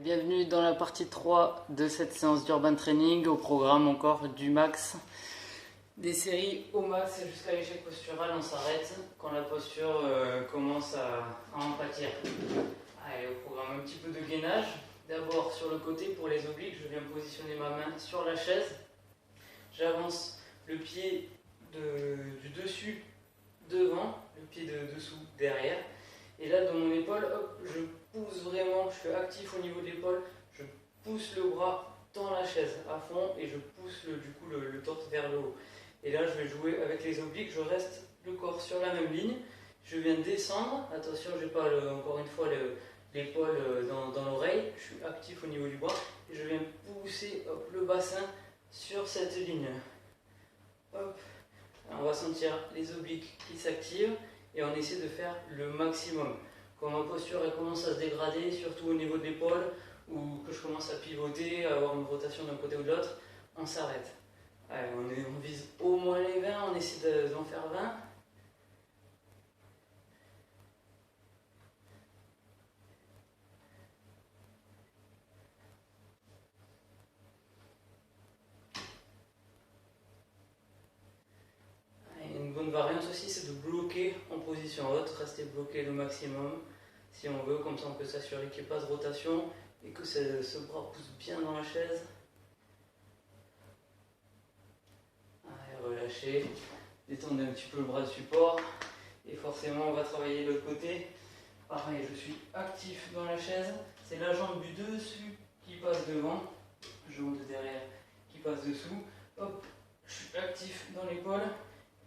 Bienvenue dans la partie 3 de cette séance d'Urban Training, au programme encore du max. Des séries au max jusqu'à l'échec postural, on s'arrête quand la posture commence à en pâtir. Allez, au programme un petit peu de gainage. D'abord sur le côté pour les obliques, je viens positionner ma main sur la chaise. J'avance le pied du dessus devant, le pied de dessous derrière. Et là, dans mon épaule, hop, je pousse vraiment, je suis actif au niveau de l'épaule, je pousse le bras dans la chaise à fond et je pousse le torse vers le haut. Et là, je vais jouer avec les obliques, je reste le corps sur la même ligne, je viens descendre, attention, je n'ai pas encore une fois l'épaule dans l'oreille, je suis actif au niveau du bras et je viens pousser hop, le bassin sur cette ligne. Hop. On va sentir les obliques qui s'activent et on essaie de faire le maximum. Quand ma posture elle commence à se dégrader, surtout au niveau de l'épaule, ou que je commence à pivoter, à avoir une rotation d'un côté ou de l'autre, on s'arrête. Allez, on vise au moins les 20, on essaie d'en faire 20. Une bonne variante aussi, c'est de bloquer en position haute, rester bloqué le maximum si on veut, comme ça on peut s'assurer qu'il n'y ait pas de rotation et que ce bras pousse bien dans la chaise. Allez, relâchez, détendez un petit peu le bras de support et forcément on va travailler l'autre côté. Pareil, je suis actif dans la chaise, c'est la jambe du dessus qui passe devant, jambe de derrière qui passe dessous. Hop, je suis actif dans l'épaule.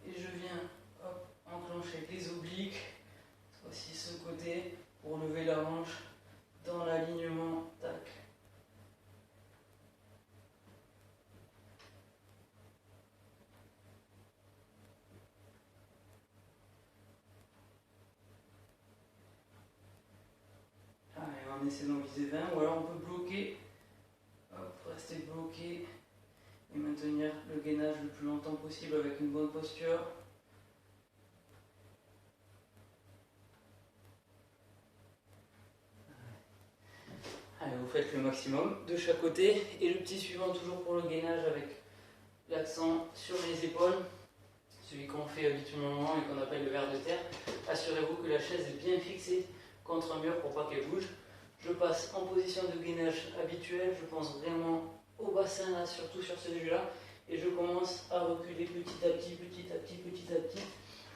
Et je viens hop, enclencher les obliques, voici ce côté, pour lever la hanche dans l'alignement, tac. Allez, on essaie d'en viser 20, ou alors on peut bloquer, hop, rester bloqué et maintenir le gainage le plus longtemps possible avec une bonne posture. Allez, vous faites le maximum de chaque côté. Et le petit suivant, toujours pour le gainage avec l'accent sur les épaules. Celui qu'on fait habituellement et qu'on appelle le ver de terre. Assurez-vous que la chaise est bien fixée contre un mur pour pas qu'elle bouge. Je passe en position de gainage habituelle. Je pense vraiment au bassin là, surtout sur celui-là. Et je commence à reculer petit à petit, petit à petit, petit à petit.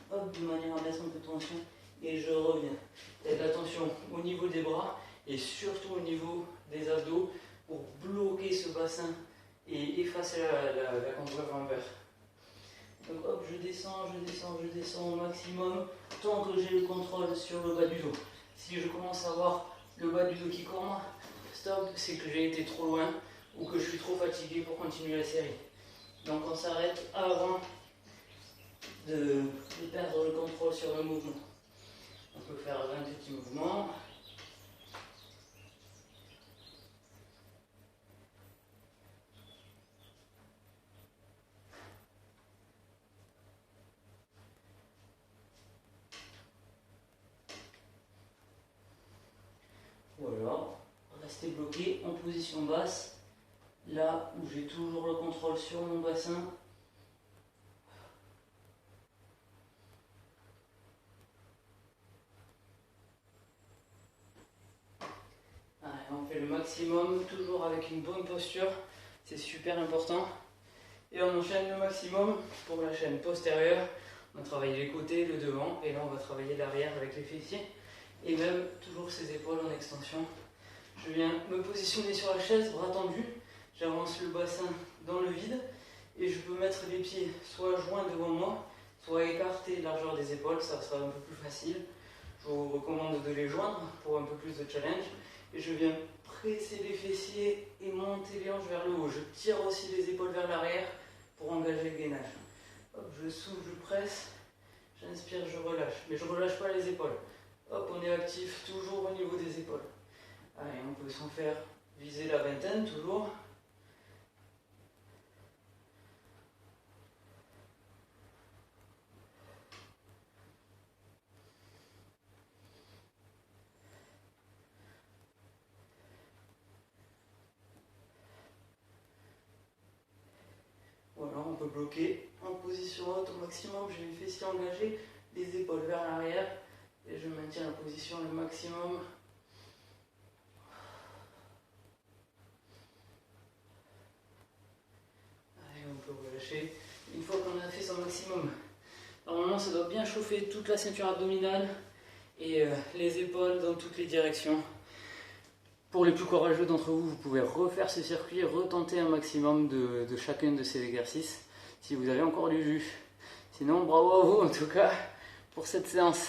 Hop, de manière à mettre un peu de tension. Et je reviens. Faites attention au niveau des bras et surtout au niveau des abdos pour bloquer ce bassin et effacer la contre lombaire. Donc hop, je descends au maximum tant que j'ai le contrôle sur le bas du dos. Si je commence à voir le bas du dos qui courbe, stop, c'est que j'ai été trop loin ou que je suis trop fatigué pour continuer la série. Donc on s'arrête avant de perdre le contrôle sur le mouvement. On peut faire 20 petits mouvements. Ou alors, rester bloqué en position basse, là où j'ai toujours le contrôle sur mon bassin. Allez, on fait le maximum, toujours avec une bonne posture, c'est super important. Et on enchaîne le maximum pour la chaîne postérieure. On travaille les côtés, le devant, et là on va travailler l'arrière avec les fessiers. Et même toujours ses épaules en extension. Je viens me positionner sur la chaise, bras tendus. J'avance le bassin dans le vide. Et je peux mettre les pieds soit joints devant moi, soit écartés largeur des épaules, ça sera un peu plus facile. Je vous recommande de les joindre pour un peu plus de challenge. Et je viens presser les fessiers et monter les hanches vers le haut. Je tire aussi les épaules vers l'arrière pour engager le gainage. Hop, je souffle, je presse, j'inspire, je relâche. Mais je ne relâche pas les épaules. Hop, on est actif toujours au niveau des épaules. Allez, on peut s'en faire viser la vingtaine toujours. bloqué en position haute au maximum. J'ai les fessiers engagés, les épaules vers l'arrière et je maintiens la position le maximum. Allez, on peut relâcher. Une fois qu'on a fait son maximum, normalement ça doit bien chauffer toute la ceinture abdominale et les épaules dans toutes les directions. Pour les plus courageux d'entre vous, vous pouvez refaire ce circuit, retenter un maximum de chacun de ces exercices si vous avez encore du jus. Sinon, bravo à vous en tout cas pour cette séance.